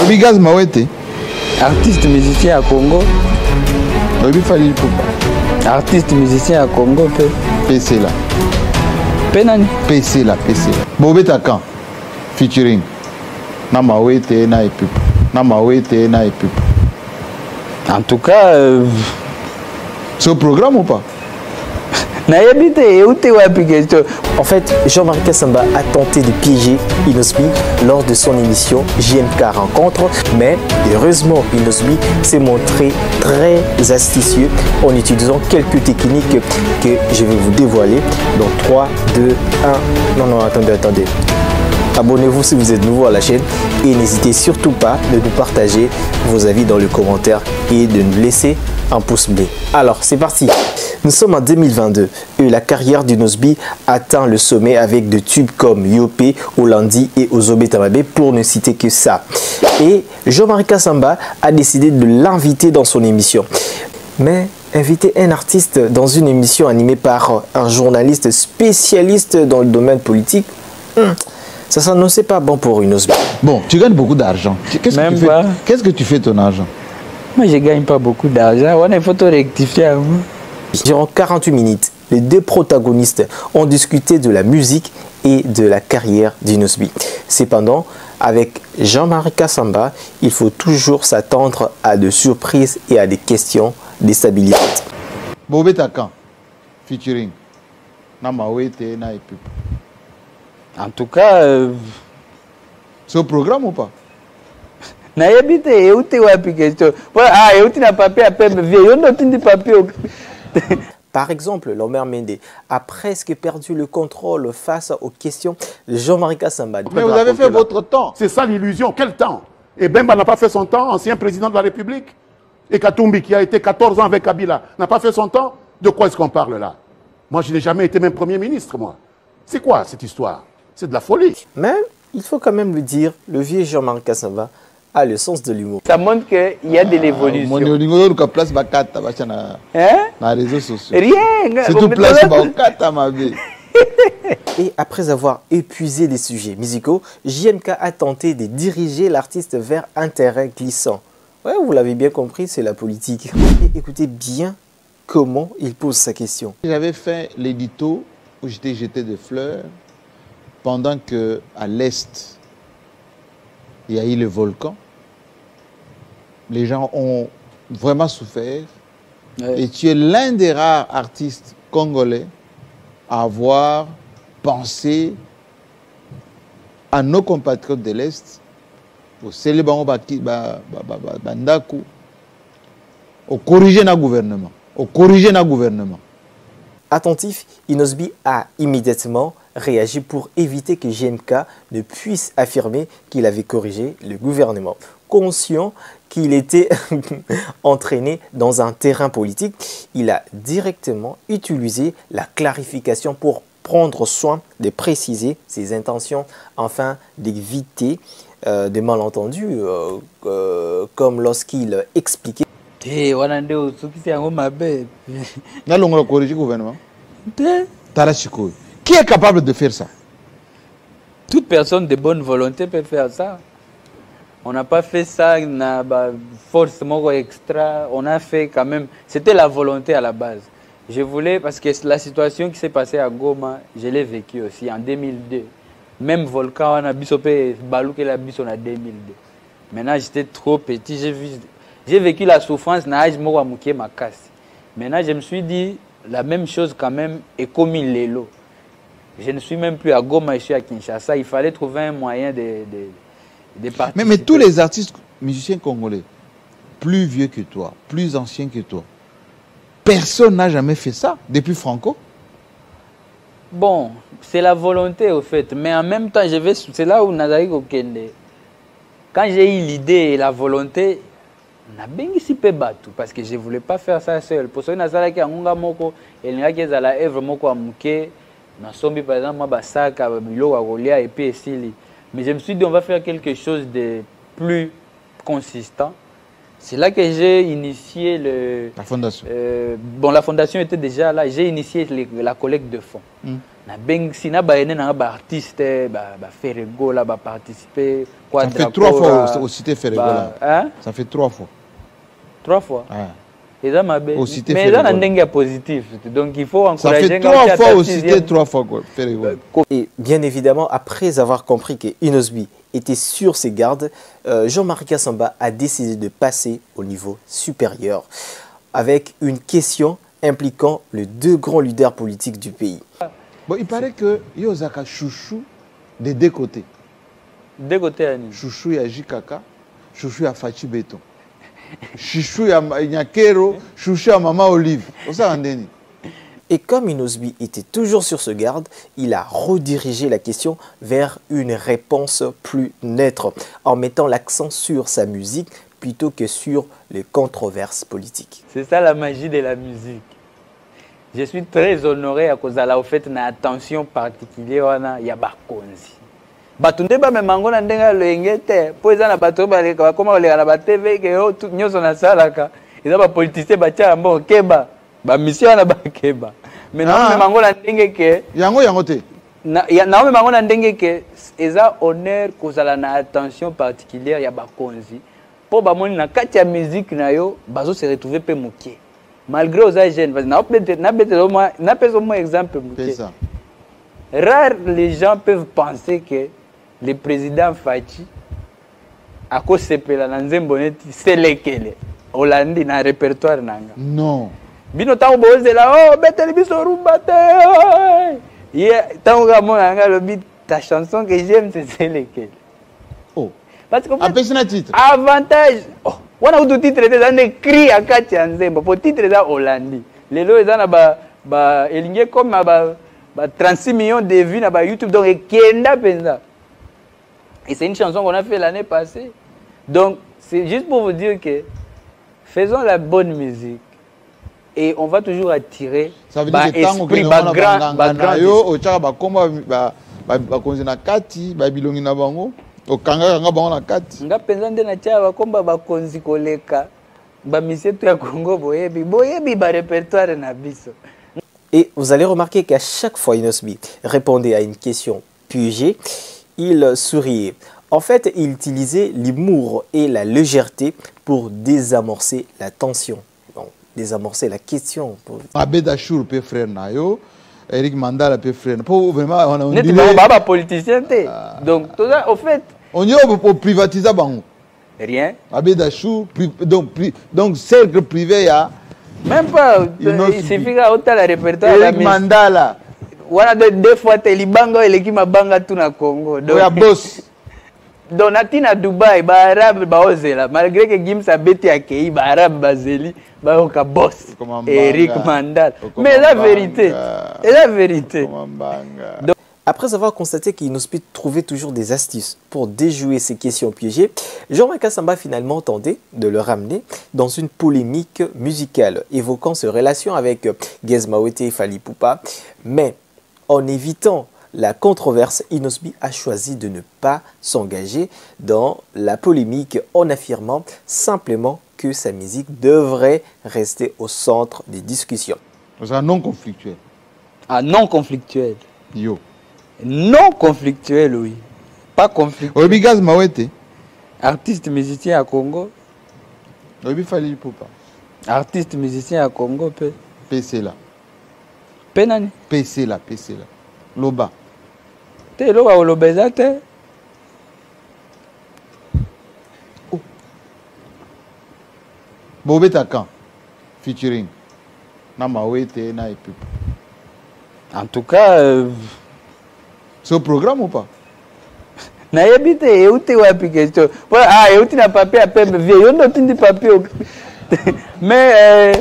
Obigaz Mawete. Artiste musicien à Congo. Obi Fali Ipupa. Artiste musicien à Congo. PC là. Penani. PC là. Bobeta quand featuring. Na Mawete na Ipupa. Na Mawete na Ipupa. En tout cas, c'est au programme ou pas? En fait, Jean-Marie Kassamba a tenté de piéger Inosbi lors de son émission JMK Rencontre, mais heureusement, Inosbi s'est montré très astucieux en utilisant quelques techniques que je vais vous dévoiler dans 3, 2, 1. Non, attendez. Abonnez-vous si vous êtes nouveau à la chaîne et n'hésitez surtout pas de nous partager vos avis dans les commentaires et de nous laisser un pouce bleu. Alors, c'est parti. Nous sommes en 2022 et la carrière d'Inosbi atteint le sommet avec des tubes comme Yopé, Olandi et Ozobe Tamabe pour ne citer que ça. Et Jean-Marie Kassamba a décidé de l'inviter dans son émission. Mais inviter un artiste dans une émission animée par un journaliste spécialiste dans le domaine politique, ça s'annonçait pas bon pour Inosbi. Bon, tu gagnes beaucoup d'argent. Qu'est-ce que tu fais ton argent? Moi, je gagne pas beaucoup d'argent. On a une photo rectifiée. Durant 48 minutes, les deux protagonistes ont discuté de la musique et de la carrière d'Inosbi. Cependant, avec Jean-Marie Kassamba, il faut toujours s'attendre à de surprises et à des questions déstabilisantes. Bobeta quand featuring. Na Mawete na Ipupa. En tout cas, c'est au programme ou pas? Par exemple, Lomber Mende a presque perdu le contrôle face aux questions de Jean-Marie Kassamba. Mais vous avez fait votre temps. C'est ça l'illusion. Quel temps? Et Bemba n'a pas fait son temps, ancien président de la République. Et Katumbi, qui a été 14 ans avec Kabila, n'a pas fait son temps. De quoi est-ce qu'on parle là? Moi, je n'ai jamais été même Premier ministre, moi. C'est quoi cette histoire? C'est de la folie. Mais il faut quand même le dire, le vieux Jean-Marie Kassamba a le sens de l'humour. Ça montre qu'il y a de l'évolution. Rien. C'est tout place ma vie. Et après avoir épuisé les sujets musicaux, JMK a tenté de diriger l'artiste vers un terrain glissant. Ouais, vous l'avez bien compris, c'est la politique. Et écoutez bien comment il pose sa question. J'avais fait l'édito où j'étais jeté des fleurs pendant que à l'est, il y a eu le volcan. Les gens ont vraiment souffert. Ouais. Et tu es l'un des rares artistes congolais à avoir pensé à nos compatriotes de l'Est, au célébrer au corriger notre gouvernement. Attentif, Inosbi a immédiatement réagi pour éviter que JMK ne puisse affirmer qu'il avait corrigé le gouvernement. Conscient qu'il était entraîné dans un terrain politique, il a directement utilisé la clarification pour prendre soin de préciser ses intentions afin d'éviter des malentendus, comme lorsqu'il expliquait. Qui est capable de faire ça? Toute personne de bonne volonté peut faire ça. On n'a pas fait ça, forcément extra. On a fait quand même. C'était la volonté à la base. Je voulais, parce que la situation qui s'est passée à Goma, je l'ai vécu aussi en 2002. Même Volcan, on a bisopé, Balouke la bis en 2002. Maintenant, j'étais trop petit. J'ai vécu la souffrance, ma casse. Maintenant, je me suis dit, la même chose quand même, et comme il l'élo. Je ne suis même plus à Goma, je suis à Kinshasa. Il fallait trouver un moyen de participer. Mais tous les artistes musiciens congolais, plus vieux que toi, plus anciens que toi, personne n'a jamais fait ça depuis Franco. Bon, c'est la volonté au fait. Mais en même temps, c'est là où Nazari Kokende. Quand j'ai eu l'idée et la volonté, on a bien ici Batou parce que je ne voulais pas faire ça seul. Pour ça, Nazari Kangunga Moko, et il y a qui a la œuvre Moko Amouké, Nasombi par exemple, Basaka, Bilo, Agolia et puis Essili. Mais je me suis dit, on va faire quelque chose de plus consistant. C'est là que j'ai initié la fondation. Bon, la fondation était déjà là. J'ai initié la collecte de fonds. Si na artiste, Ferrego là, participer. Ça fait 3 fois au Cité Ferrego là. Hein? Ça fait 3 fois. 3 fois. Ouais. Au Cité mais il y a positif. Donc il faut encourager. Ça fait 3 fois au Cité, 3 fois Ferrego. Et bien évidemment, après avoir compris que Inosbi était sur ses gardes, Jean-Marie Kassamba a décidé de passer au niveau supérieur avec une question impliquant les 2 grands leaders politiques du pays. Bon, il paraît que Yozaka chouchou des 2 côtés. 2 côtés, Annie. Chouchou ya Jikaka, chouchou ya Fachi Beton. Chouchou ya Nyakero, chouchou ya Mama Olive. Et comme Inosbi était toujours sur ce garde, il a redirigé la question vers une réponse plus neutre, en mettant l'accent sur sa musique plutôt que sur les controverses politiques. C'est ça la magie de la musique. Je suis très honoré à cause de la fait une attention particulière il y a bakonzi. Batunde ba memango na ndenga lengete, po eza na bato ba leka koma leka na ba TV ke o tout nyoso na salaka. Eza ba politicien ba tia mbo keba, ba mission na ba keba. Mais na memango na ndenge ke yango te. Na memango na ndenge ke eza honneur kozala na attention particulière ya bakonzi. Po ba moni na kati ya musique na yo bazo se retrouver pe mokie. Malgré aux jeunes, exemple. Rare les gens peuvent penser que le président Fachi, à cause de c'est lequel Hollande dans le répertoire. Non. Bino tango boze la oh beteli biso rumba te. Tango gamona le beat ta chanson que j'aime c'est lequel. Oh. Parce que titre. Avantage. Oh. On a tout titre des écrit à Katia Nzembo pour titre des Hollandi. Les lois sont élignés comme 36 millions de vues sur YouTube donc Kenda Penza. Et c'est une chanson qu'on a fait l'année passée. Donc c'est juste pour vous dire que faisons la bonne musique et on va toujours attirer esprit grand. Okanga bango na kati nga penza nde na tia bakomba bakonzi koleka ba misietu ya Congo boyebi ba répertoire na biso. Et vous allez remarquer qu'à chaque fois Inosbi répondait à une question piégée, il souriait. En fait, il utilisait l'humour et la légèreté pour désamorcer la tension. Donc, désamorcer la question. Abeda Chour pe frère nayo, Eric Mandala pe frère. Pour vraiment on dit pas politicien té. Donc tout ça au fait on y a pour privatiser bango. Rien. Abeda Chour donc cercle privé ya même pas il suffit à autant la répertoire Eric Mandala. Wana deux fois te libango eleki mabanga tout na Congo. Donc ya boss. Donatina Dubai ba arabe ba ozela malgré que Gims a bêté accueilli ba arabe bazeli ba oka boss Eric Mandala. Mais la vérité, et la vérité. Donc, après avoir constaté qu'Inosbi trouvait toujours des astuces pour déjouer ces questions piégées, Jean-Marie Kassamba a finalement tenté de le ramener dans une polémique musicale, évoquant ses relations avec Gez Mawete et Fally Ipupa. Mais en évitant la controverse, Inosbi a choisi de ne pas s'engager dans la polémique en affirmant simplement que sa musique devrait rester au centre des discussions. C'est un non conflictuel. Un non conflictuel. Yo. Non conflictuel, oui. Pas conflictuel. Obi Gaz Mawete. Artiste musicien à Congo. Obi Fally Ipupa. Artiste musicien à Congo. PC là. Penani. PC là. Loba. Te loba olobeza te. Oh. Bobeta quand featuring na Mawete na Ipupa. En tout cas c'est au programme ou pas? Nayebi te euti wapi question. Ah euti na papier à peine vieux. Yo ndo tindi papier. Mais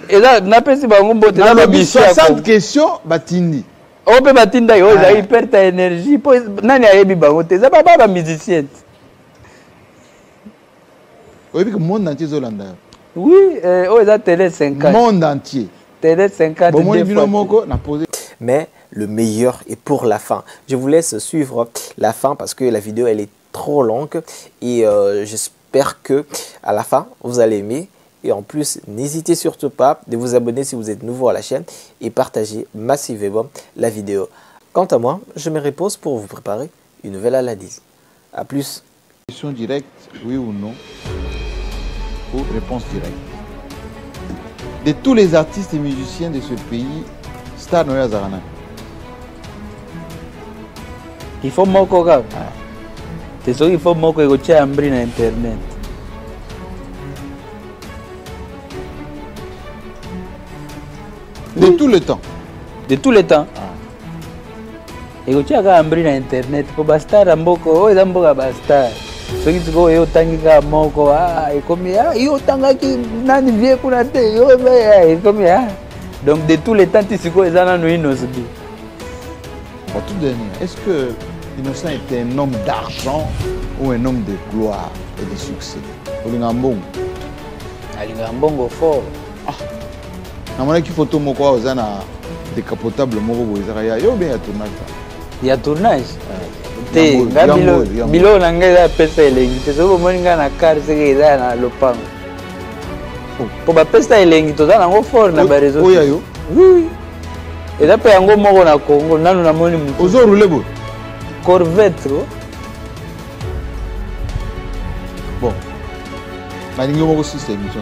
et là na pesi bango bote na ba 60 questions batindi. O pe batinda yo za hyper ta énergie. Po nani ayebi bango te za ba musicien. Oyebi que monde entier zolanda. Oui, o za télé 50. Monde entier. Télé 50. Bon moi bino moko na poser. Mais le meilleur est pour la fin. Je vous laisse suivre la fin parce que la vidéo elle est trop longue et J'espère que à la fin, vous allez aimer. Et en plus, n'hésitez surtout pas de vous abonner si vous êtes nouveau à la chaîne et partager massivement la vidéo. Quant à moi, je me repose pour vous préparer une nouvelle analyse. A plus. Question directe, oui ou non? Ou réponse directe. De tous les artistes et musiciens de ce pays, Star Noya Zarana. Il faut moko kaka. C'est ça, il faut moko ekotia ambri na internet. De tout le temps. De tous les temps. Ekotia kaka ambri na internet. Po bastar mboko, eza mboka bastar. Soki tiko yo tangi kaka moko, ekomi yo tangaki nani vie kuna te, yo ekomi Donc de tous les temps tisiko eza nanu Inosbi. Pour tout dernier, est-ce que Innocent était un homme d'argent ou un homme de gloire et de succès? Olingambongo. Alingambongo fort. Namona ki photo moko ozana décapotable moko boizaka ya yo bien ya tournage. Ya tournage. Te bilo na ngai za pesa elengi te so bomoni nga na car seke eza na lopango. Po ba pesa elengi to za nango fort na ba réseau. Oya yo. Oui. Eza pe yango moko na Congo nanu na moni mutu. Ozo rouler bo. Corvette ko. Bon. Malingi moko si cette émission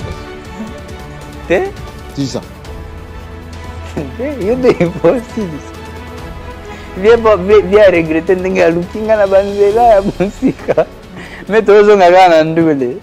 Te? C'est ça. Yo de impossible. Bien regretter ndenge alukinga na banzela ya musika. Mais tozo ngaka na ndule.